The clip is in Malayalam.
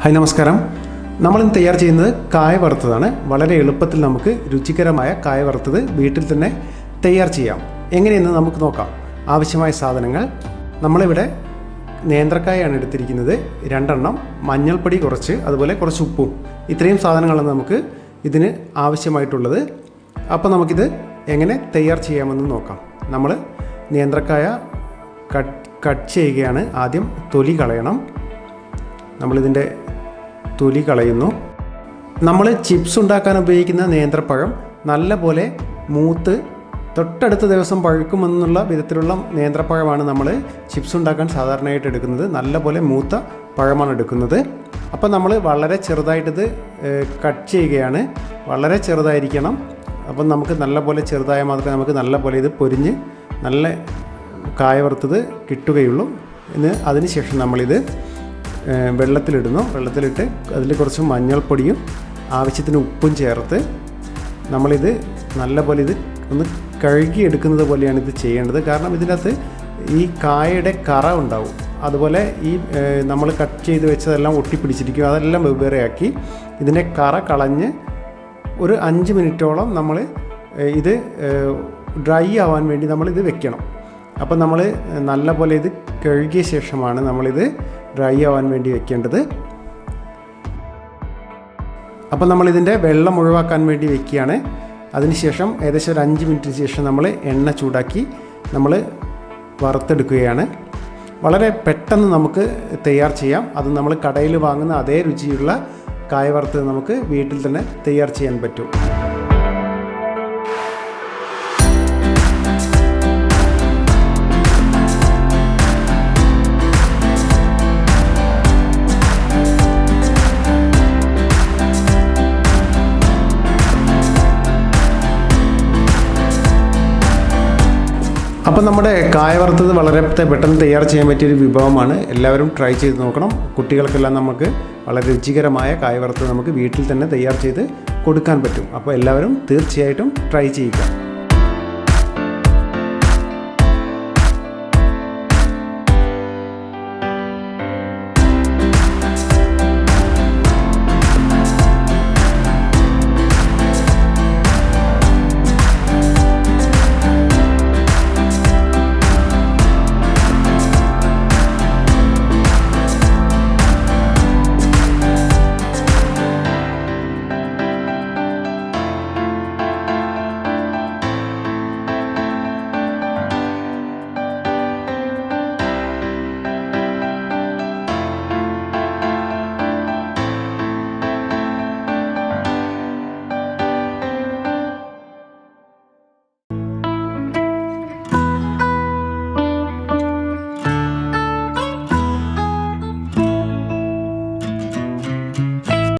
ഹായ് നമസ്കാരം. നമ്മളിന്ന് തയ്യാർ ചെയ്യുന്നത് കായ വറുത്തതാണ്. വളരെ എളുപ്പത്തിൽ നമുക്ക് രുചികരമായ കായ വറുത്തത് വീട്ടിൽ തന്നെ തയ്യാർ ചെയ്യാം. എങ്ങനെയെന്ന് നമുക്ക് നോക്കാം. ആവശ്യമായ സാധനങ്ങൾ: നമ്മളിവിടെ നേന്ത്രക്കായാണ് എടുത്തിരിക്കുന്നത്, 2 എണ്ണം, മഞ്ഞൾപ്പൊടി കുറച്ച്, അതുപോലെ കുറച്ച് ഉപ്പും. ഇത്രയും സാധനങ്ങളാണ് നമുക്ക് ഇതിന് ആവശ്യമായിട്ടുള്ളത്. അപ്പോൾ നമുക്കിത് എങ്ങനെ തയ്യാർ ചെയ്യാമെന്ന് നോക്കാം. നമ്മൾ നേന്ത്രക്കായ കട്ട് ചെയ്യുകയാണ്. ആദ്യം തൊലി കളയണം. നമ്മളിതിൻ്റെ തൊലി കളയുന്നു. നമ്മൾ ചിപ്സ് ഉണ്ടാക്കാൻ ഉപയോഗിക്കുന്ന നേന്ത്രപ്പഴം നല്ല പോലെ മൂത്ത് തൊട്ടടുത്ത ദിവസം പഴുക്കുമെന്നുള്ള വിധത്തിലുള്ള നേന്ത്രപ്പഴമാണ് നമ്മൾ ചിപ്സ് ഉണ്ടാക്കാൻ സാധാരണയായിട്ട് എടുക്കുന്നത്. നല്ല പോലെ മൂത്ത പഴമാണ് എടുക്കുന്നത്. അപ്പോൾ നമ്മൾ വളരെ ചെറുതായിട്ടിത് കട്ട് ചെയ്യുകയാണ്. വളരെ ചെറുതായിരിക്കണം. അപ്പം നമുക്ക് നല്ല പോലെ ചെറുതായാൽ മാത്രമേ നമുക്ക് നല്ല പോലെ ഇത് പൊരിഞ്ഞ് നല്ല കായ വറുത്തത് കിട്ടുകയുള്ളൂ. അതിനുശേഷം നമ്മളിത് വെള്ളത്തിലിടുന്നു. വെള്ളത്തിലിട്ട് അതിൽ കുറച്ച് മഞ്ഞൾപ്പൊടിയും ആവശ്യത്തിന് ഉപ്പും ചേർത്ത് നമ്മളിത് നല്ലപോലെ ഇത് ഒന്ന് കഴുകി എടുക്കുന്നത് പോലെയാണ് ഇത് ചെയ്യേണ്ടത്. കാരണം ഇതിനകത്ത് ഈ കായയുടെ കറ ഉണ്ടാവും. അതുപോലെ ഈ നമ്മൾ കട്ട് ചെയ്ത് വെച്ചതെല്ലാം ഒട്ടിപ്പിടിച്ചിരിക്കും. അതെല്ലാം വെവ്വേറെയാക്കി ഇതിൻ്റെ കറ കളഞ്ഞ് ഒരു 5 മിനിറ്റോളം നമ്മൾ ഇത് ഡ്രൈ ആവാൻ വേണ്ടി നമ്മളിത് വെക്കണം. അപ്പോൾ നമ്മൾ നല്ല പോലെ ഇത് കഴുകിയ ശേഷമാണ് നമ്മളിത് ഡ്രൈ ആവാൻ വേണ്ടി വെക്കേണ്ടത്. അപ്പോൾ നമ്മളിതിൻ്റെ വെള്ളം ഒഴിവാക്കാൻ വേണ്ടി വെക്കുകയാണ്. അതിനുശേഷം ഏകദേശം ഒരു 5 മിനിറ്റിന് ശേഷം നമ്മൾ എണ്ണ ചൂടാക്കി നമ്മൾ വറുത്തെടുക്കുകയാണ്. വളരെ പെട്ടെന്ന് നമുക്ക് തയ്യാർ ചെയ്യാം. അത് നമ്മൾ കടയിൽ വാങ്ങുന്ന അതേ രുചിയുള്ള കായ വറുത്തത് നമുക്ക് വീട്ടിൽ തന്നെ തയ്യാർ ചെയ്യാൻ പറ്റും. അപ്പം നമ്മുടെ കായ വറുത്തത് വളരെ പെട്ടെന്ന് തയ്യാർ ചെയ്യാൻ പറ്റിയൊരു വിഭവമാണ്. എല്ലാവരും ട്രൈ ചെയ്ത് നോക്കണം. കുട്ടികൾക്കെല്ലാം നമുക്ക് വളരെ രുചികരമായ കായ വറുത്തത് നമുക്ക് വീട്ടിൽ തന്നെ തയ്യാർ ചെയ്ത് കൊടുക്കാൻ പറ്റും. അപ്പോൾ എല്ലാവരും തീർച്ചയായിട്ടും ട്രൈ ചെയ്യുക.